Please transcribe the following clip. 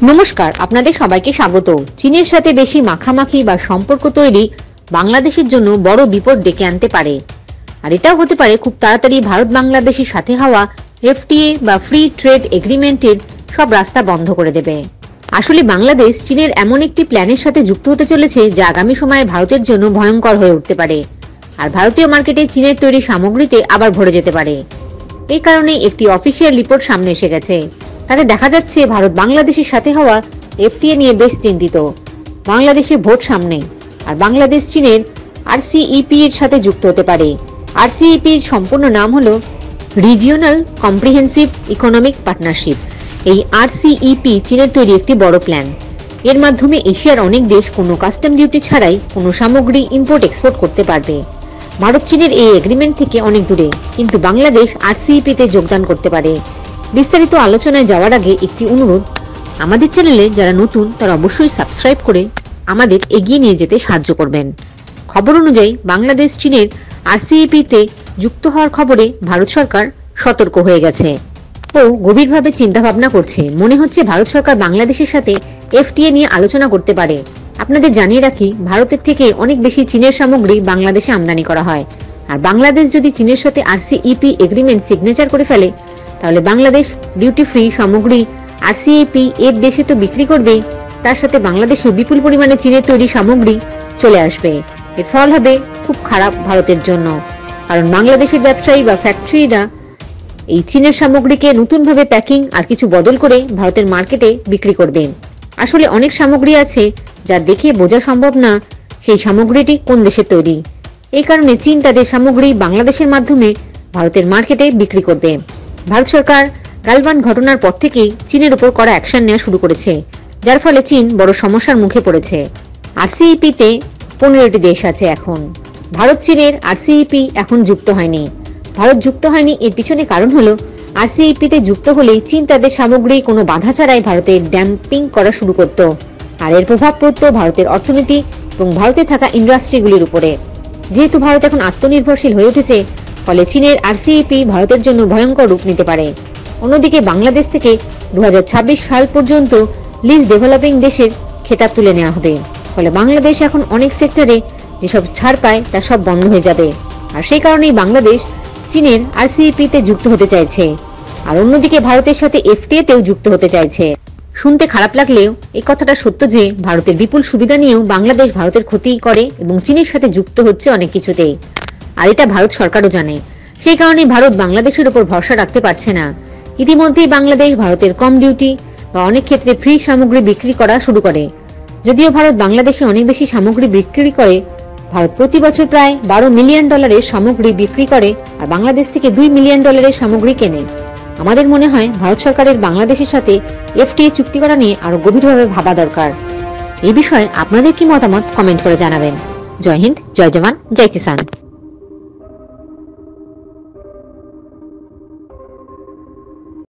নমস্কার, আপনাদের সবাইকে স্বাগত। চীনের সাথে বেশি মাখামাখি বা সম্পর্ক তৈরি বাংলাদেশের জন্য বড় বিপদ ডেকে আনতে পারে। আর এটাও হতে পারে খুব তাড়াতাড়ি ভারত বাংলাদেশের সাথে হওয়া এফটিএ বা ফ্রি ট্রেড এগ্রিমেন্টের সব রাস্তা বন্ধ করে দেবে। আসলে বাংলাদেশ চীনের এমন একটি প্ল্যানের সাথে যুক্ত হতে চলেছে যা আগামী সময়ে ভারতের জন্য ভয়ঙ্কর হয়ে উঠতে পারে, আর ভারতীয় মার্কেটে চীনের তৈরি সামগ্রীতে আবার ভরে যেতে পারে। এই কারণে একটি অফিসিয়াল রিপোর্ট সামনে এসে গেছে। তাতে দেখা যাচ্ছে ভারত বাংলাদেশের সাথে হওয়া এফটিএ নিয়ে বেশ চিন্তিত। বাংলাদেশে ভোট সামনে, আর বাংলাদেশ চীনের আরসিইপি এর সাথে যুক্ত হতে পারে। আরসিইপি এর সম্পূর্ণ নাম হলো রিজিওনাল কম্প্রিহেন্সিভ ইকোনমিক পার্টনারশিপ। এই আরসিইপি চীনের তৈরি একটি বড় প্ল্যান। এর মাধ্যমে এশিয়ার অনেক দেশ কোনো কাস্টম ডিউটি ছাড়াই কোনো সামগ্রী ইম্পোর্ট এক্সপোর্ট করতে পারবে। ভারত চীনের এই এগ্রিমেন্ট থেকে অনেক দূরে, কিন্তু বাংলাদেশ আরসিইপি তে যোগদান করতে পারে। বিস্তারিত আলোচনায় যাওয়ার আগে একটি অনুরোধ, আমাদের চ্যানেলে যারা নতুন তারা অবশ্যই সাবস্ক্রাইব করে আমাদের এগিয়ে নিয়ে যেতে সাহায্য করবেন। খবর অনুযায়ী বাংলাদেশ চীনের আরসিইপি তে যুক্ত হওয়ার খবরে ভারত সরকার সতর্ক হয়ে গেছে ও গভীরভাবে চিন্তা ভাবনা করছে। মনে হচ্ছে ভারত সরকার বাংলাদেশের সাথে এফটিএ নিয়ে আলোচনা করতে পারে। আপনাদের জানিয়ে রাখি, ভারতের থেকে অনেক বেশি চীনের সামগ্রী বাংলাদেশে আমদানি করা হয়, আর বাংলাদেশ যদি চীনের সাথে আরসিইপি এগ্রিমেন্ট সিগনেচার করে ফেলে তাহলে বাংলাদেশ ডিউটি ফ্রি সামগ্রী আরসিইপি এর দেশে তো বিক্রি করবেই, তার সাথে বাংলাদেশেও বিপুল পরিমাণে চীনের তৈরি সামগ্রী চলে আসবে। এর ফল হবে খুব খারাপ ভারতের জন্য, কারণ বাংলাদেশের ব্যবসায়ী বা ফ্যাক্টরিরা এই চীনের সামগ্রীকে নতুনভাবে প্যাকিং আর কিছু বদল করে ভারতের মার্কেটে বিক্রি করবে। আসলে অনেক সামগ্রী আছে যা দেখে বোঝা সম্ভব না সেই সামগ্রীটি কোন দেশের তৈরি। এই কারণে চীন তাদের সামগ্রী বাংলাদেশের মাধ্যমে ভারতের মার্কেটে বিক্রি করবে। ভারত সরকার গালওয়ান ঘটনার পর থেকেই চীনের উপর কড়া অ্যাকশন নেওয়া শুরু করেছে, যার ফলে চীন বড় সমস্যার মুখে পড়েছে। আরসিইপি তে 15টি দেশ আছে এখন। ভারত চীনের আরসিইপি এখন যুক্ত হয়নি। ভারত যুক্ত হয়নি এর পিছনে কারণ হলো, আরসিইপি তে যুক্ত হলেই চীন তাদের সামগ্রী কোনো বাধা ছাড়াই ভারতে ড্যাম্পিং করা শুরু করত, আর এর প্রভাব পড়ত ভারতের অর্থনীতি এবং ভারতে থাকা ইন্ডাস্ট্রিগুলির উপরে। যেহেতু ভারত এখন আত্মনির্ভরশীল হয়ে উঠেছে, ফলে চীনের আরসিইপি ভারতের জন্য ভয়ঙ্কর রূপ নিতে পারে। অন্যদিকে বাংলাদেশ থেকে 2026 সাল পর্যন্ত লিস্ট ডেভেলপিং দেশের খেতাব তুলে নেওয়া হবে। ফলে বাংলাদেশ এখন অনেক সেক্টরে যেসব ছাড় পায় তা সব বন্ধ হয়ে যাবে, আর সেই কারণেই বাংলাদেশ চীনের আরসিইপি তে যুক্ত হতে চাইছে। আর অন্যদিকে ভারতের সাথে এফটিএ তেও যুক্ত হতে চাইছে। শুনতে খারাপ লাগলেও এই কথাটা সত্য যে ভারতের বিপুল সুবিধা নিয়েও বাংলাদেশ ভারতের ক্ষতি করে এবং চীনের সাথে যুক্ত হচ্ছে অনেক কিছুতেই, আর এটা ভারত সরকারও জানে। সেই কারণে ভারত বাংলাদেশের উপর ভরসা রাখতে পারছে না। ইতিমধ্যেই বাংলাদেশ ভারতের কম ডিউটি বা অনেক ক্ষেত্রে ফ্রি সামগ্রী বিক্রি করা শুরু করে। যদিও ভারত বাংলাদেশে অনেক বেশি সামগ্রী বিক্রি করে, ভারত প্রতি বছর প্রায় $12 মিলিয়ন সামগ্রী বিক্রি করে আর বাংলাদেশ থেকে $2 মিলিয়ন সামগ্রী কেনে। আমাদের মনে হয় ভারত সরকারের বাংলাদেশের সাথে এফটিএ চুক্তি করা নিয়ে আরো গভীরভাবে ভাবা দরকার। এই বিষয়ে আপনাদের কি মতামত কমেন্ট করে জানাবেন। জয় হিন্দ, জয় জওয়ান, জয় কিষান।